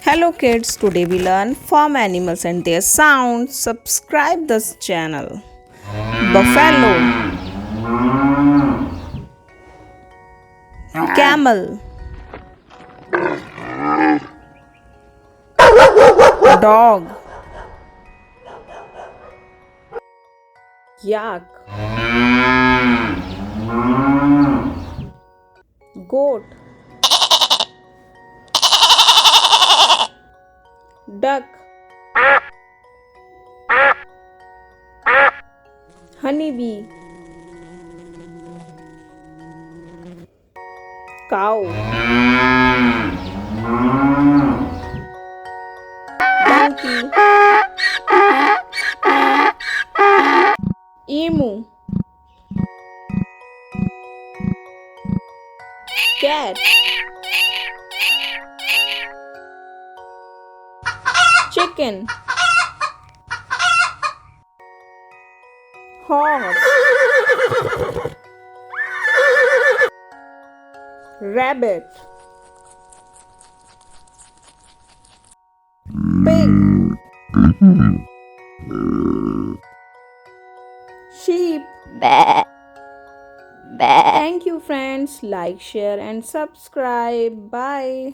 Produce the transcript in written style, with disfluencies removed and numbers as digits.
Hello kids, today we learn farm animals and their sounds. Subscribe this channel. Buffalo, camel, dog, yak, goat, duck, honeybee, cow, donkey, emu, cat, chicken, horse, rabbit, pig, sheep. Thank you, friends. Like, share, and subscribe. Bye.